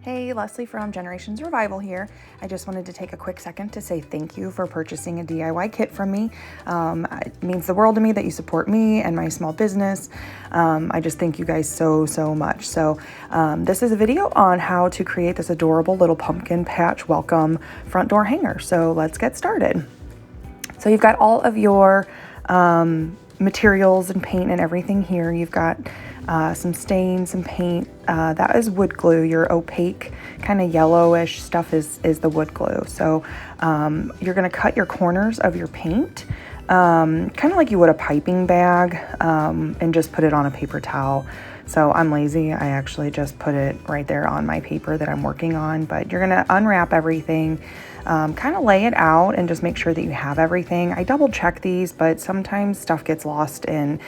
Hey, Leslie from Generations Revival here. I just wanted to take a quick second to say thank you for purchasing a DIY kit from me. It means the world to me that you support me and my small business. I just thank you guys so much. So this is a video on how to create this adorable little pumpkin patch welcome front door hanger. So let's get started. So you've got all of your materials and paint and everything here. You've got some stains and paint. That is wood glue. Your opaque kind of yellowish stuff is the wood glue. So you're going to cut your corners of your paint kind of like you would a piping bag and just put it on a paper towel. So I'm lazy. I actually just put it right there on my paper that I'm working on, but you're going to unwrap everything, kind of lay it out and just make sure that you have everything. I double check these, but sometimes stuff gets lost in,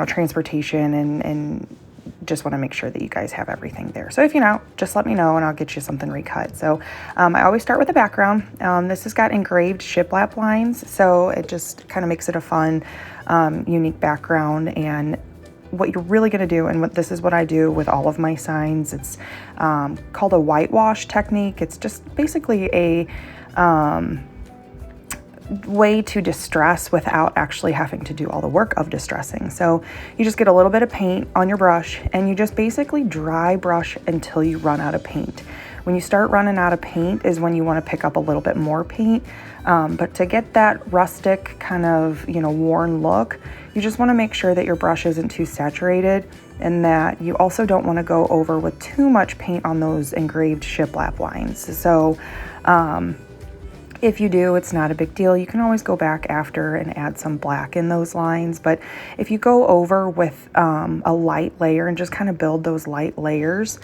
transportation and just want to make sure that you guys have everything there. So if you know, just let me know and I'll get you something recut. So I always start with the background. This has got engraved shiplap lines, so it just kind of makes it a fun, unique background. And what you're really going to do, and this is what I do with all of my signs, it's called a whitewash technique. It's just basically a way to distress without actually having to do all the work of distressing. So you just get a little bit of paint on your brush and you just basically dry brush until you run out of paint. When you start running out of paint is when you want to pick up a little bit more paint. But to get that rustic kind of, worn look, you just want to make sure that your brush isn't too saturated and that you also don't want to go over with too much paint on those engraved shiplap lines. So if you do, it's not a big deal. You can always go back after and add some black in those lines. But if you go over with a light layer and just kind of build those light layers,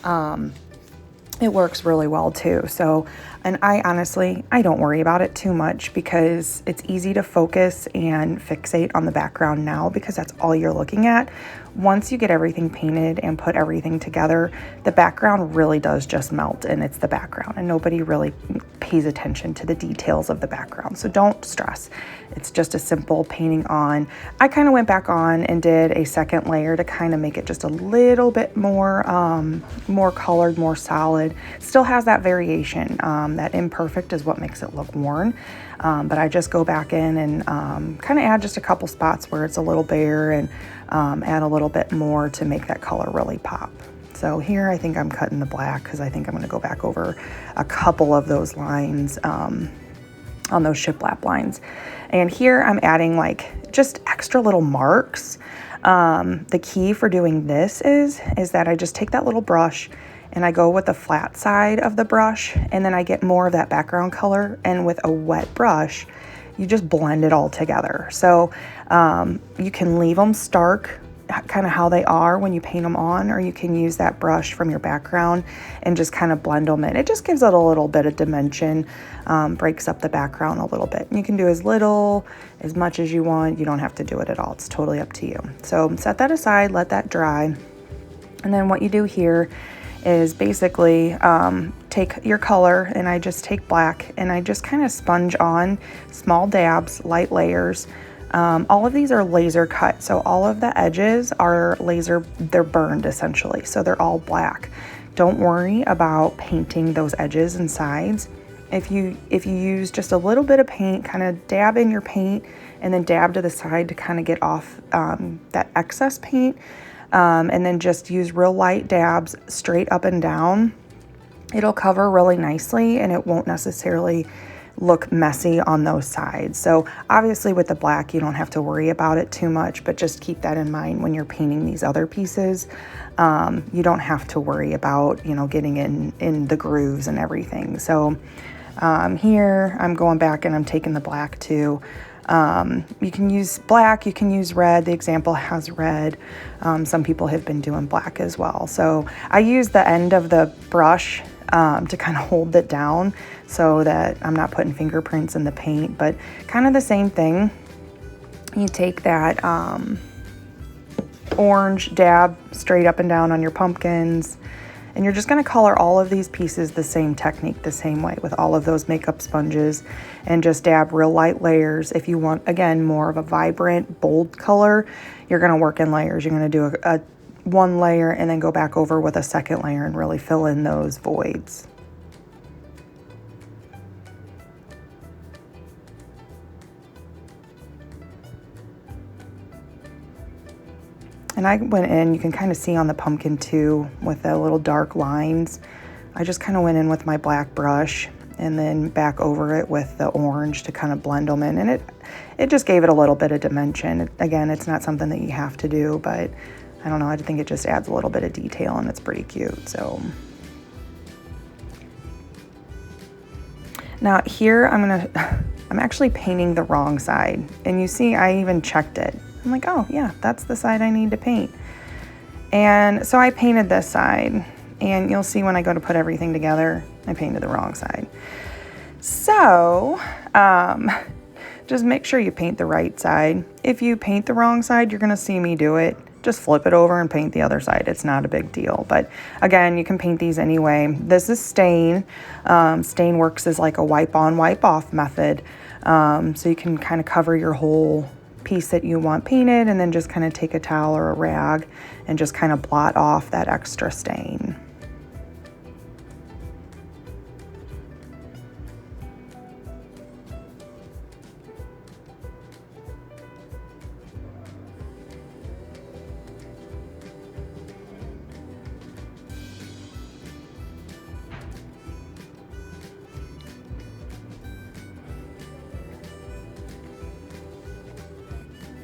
it works really well too. So, and I don't worry about it too much because it's easy to focus and fixate on the background now because that's all you're looking at. Once you get everything painted and put everything together, the background really does just melt and it's the background and nobody really pays attention to the details of the background. So don't stress. It's just a simple painting on. I kind of went back on and did a second layer to kind of make it just a little bit more, more colored, more solid. Still has that variation. That imperfect is what makes it look worn. But I just go back in and kind of add just a couple spots where it's a little bare and add a little bit more to make that color really pop. So here I think I'm cutting the black because I think I'm going to go back over a couple of those lines on those shiplap lines. And here I'm adding like just extra little marks. The key for doing this is that I just take that little brush and I go with the flat side of the brush and then I get more of that background color, and with a wet brush you just blend it all together. So you can leave them stark kind of how they are when you paint them on, or you can use that brush from your background and just kind of blend them in. It just gives it a little bit of dimension, breaks up the background a little bit. You can do as little, as much as you want. You don't have to do it at all. It's totally up to you. So set that aside, let that dry. And then what you do here is basically take your color, and I just take black and I just kind of sponge on small dabs, light layers. All of these are laser cut, so all of the edges are they're burned essentially, so they're all black. Don't worry about painting those edges and sides. If you use just a little bit of paint, kind of dab in your paint and then dab to the side to kind of get off that excess paint, and then just use real light dabs straight up and down, it'll cover really nicely and it won't necessarily look messy on those sides. So obviously with the black, you don't have to worry about it too much, but just keep that in mind when you're painting these other pieces. You don't have to worry about, getting in the grooves and everything. So here I'm going back and I'm taking the black too. You can use black, you can use red. The example has red. Some people have been doing black as well. So I use the end of the brush to kind of hold it down so that I'm not putting fingerprints in the paint, but kind of the same thing. You take that orange, dab straight up and down on your pumpkins, and you're just going to color all of these pieces the same technique, the same way with all of those makeup sponges, and just dab real light layers. If you want, again, more of a vibrant, bold color, you're going to work in layers. You're going to do a one layer and then go back over with a second layer and really fill in those voids. And I went in, you can kind of see on the pumpkin too, with the little dark lines. I just kind of went in with my black brush and then back over it with the orange to kind of blend them in. And it just gave it a little bit of dimension. Again, it's not something that you have to do, but I don't know, I think it just adds a little bit of detail and it's pretty cute, so. Now here, I'm actually painting the wrong side. And you see, I even checked it. I'm like, oh yeah, that's the side I need to paint. And so I painted this side, and you'll see when I go to put everything together, I painted the wrong side. So just make sure you paint the right side. If you paint the wrong side, you're gonna see me do it. Just flip it over and paint the other side. It's not a big deal. But again, you can paint these anyway. This is stain. Stain works as like a wipe on, wipe off method. So you can kind of cover your whole piece that you want painted and then just kind of take a towel or a rag and just kind of blot off that extra stain.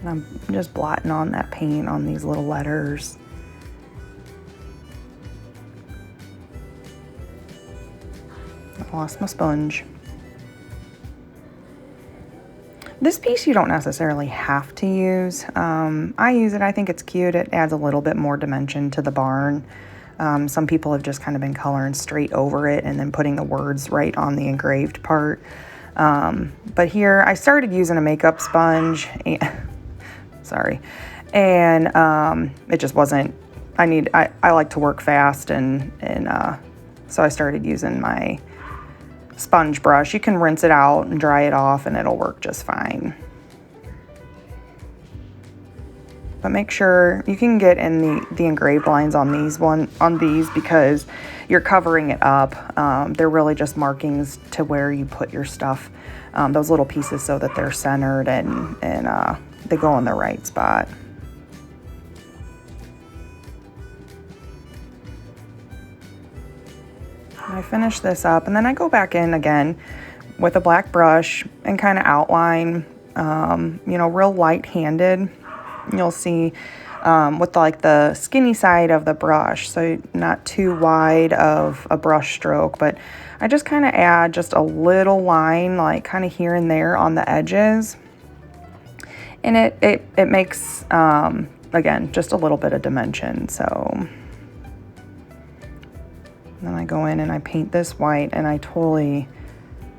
And I'm just blotting on that paint on these little letters. I lost my sponge. This piece you don't necessarily have to use. I use it, I think it's cute. It adds a little bit more dimension to the barn. Some people have just kind of been coloring straight over it and then putting the words right on the engraved part. But here I started using a makeup sponge. Sorry. And it just wasn't, I like to work fast and so I started using my sponge brush. You can rinse it out and dry it off and it'll work just fine. But make sure you can get in the engraved lines on these because you're covering it up. They're really just markings to where you put your stuff, those little pieces, so that they're centered and they go in the right spot. I finish this up and then I go back in again with a black brush and kind of outline, real light-handed. You'll see with like the skinny side of the brush, so not too wide of a brush stroke, but I just kind of add just a little line, like kind of here and there on the edges. And it makes, again, just a little bit of dimension. So then I go in and I paint this white and I totally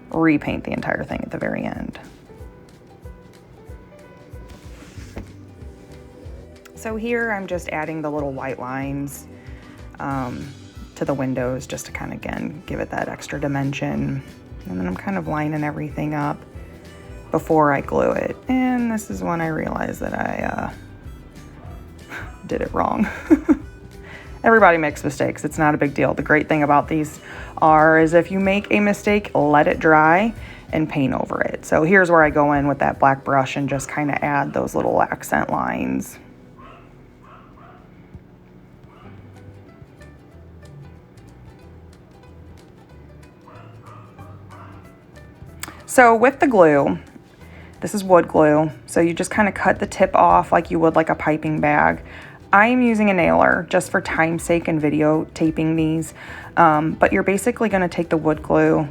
repaint the entire thing at the very end. So here I'm just adding the little white lines to the windows just to kind of, again, give it that extra dimension. And then I'm kind of lining everything up before I glue it. And this is when I realized that I did it wrong. Everybody makes mistakes. It's not a big deal. The great thing about these is if you make a mistake, let it dry and paint over it. So here's where I go in with that black brush and just kind of add those little accent lines. So with the glue, this is wood glue. So you just kind of cut the tip off like you would like a piping bag. I am using a nailer just for time's sake and videotaping these. But you're basically going to take the wood glue,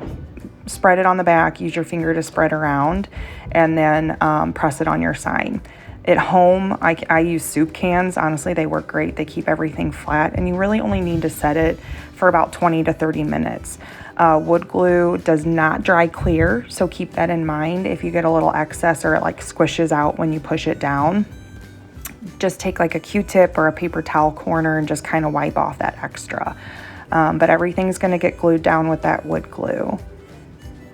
spread it on the back, use your finger to spread around, and then press it on your sign. At home, I use soup cans. Honestly, they work great. They keep everything flat, and you really only need to set it for about 20 to 30 minutes. Wood glue does not dry clear, so keep that in mind. If you get a little excess or it like squishes out when you push it down, just take like a Q-tip or a paper towel corner and just kind of wipe off that extra. But everything's going to get glued down with that wood glue.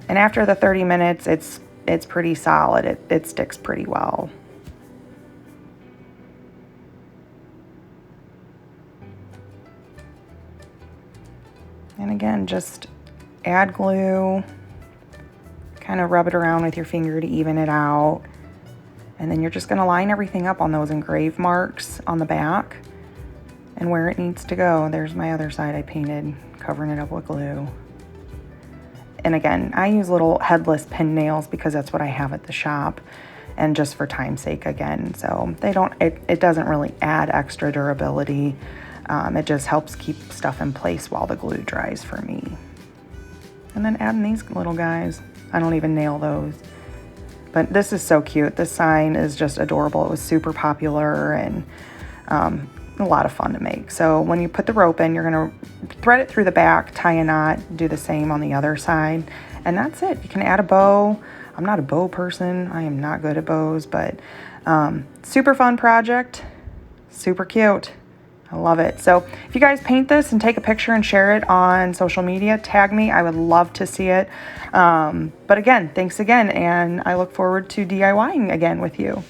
And after the 30 minutes, it's pretty solid. It sticks pretty well. And again, just add glue, kind of rub it around with your finger to even it out. And then you're just gonna line everything up on those engraved marks on the back and where it needs to go. There's my other side I painted, covering it up with glue. And again, I use little headless pin nails because that's what I have at the shop, and just for time's sake again. So it doesn't really add extra durability. It just helps keep stuff in place while the glue dries for me. And then adding these little guys. I don't even nail those. But this is so cute. This sign is just adorable. It was super popular and a lot of fun to make. So when you put the rope in, you're gonna thread it through the back, tie a knot, do the same on the other side, and that's it. You can add a bow. I'm not a bow person. I am not good at bows, but super fun project, super cute. I love it. So if you guys paint this and take a picture and share it on social media, tag me. I would love to see it. But again, thanks again, and I look forward to DIYing again with you.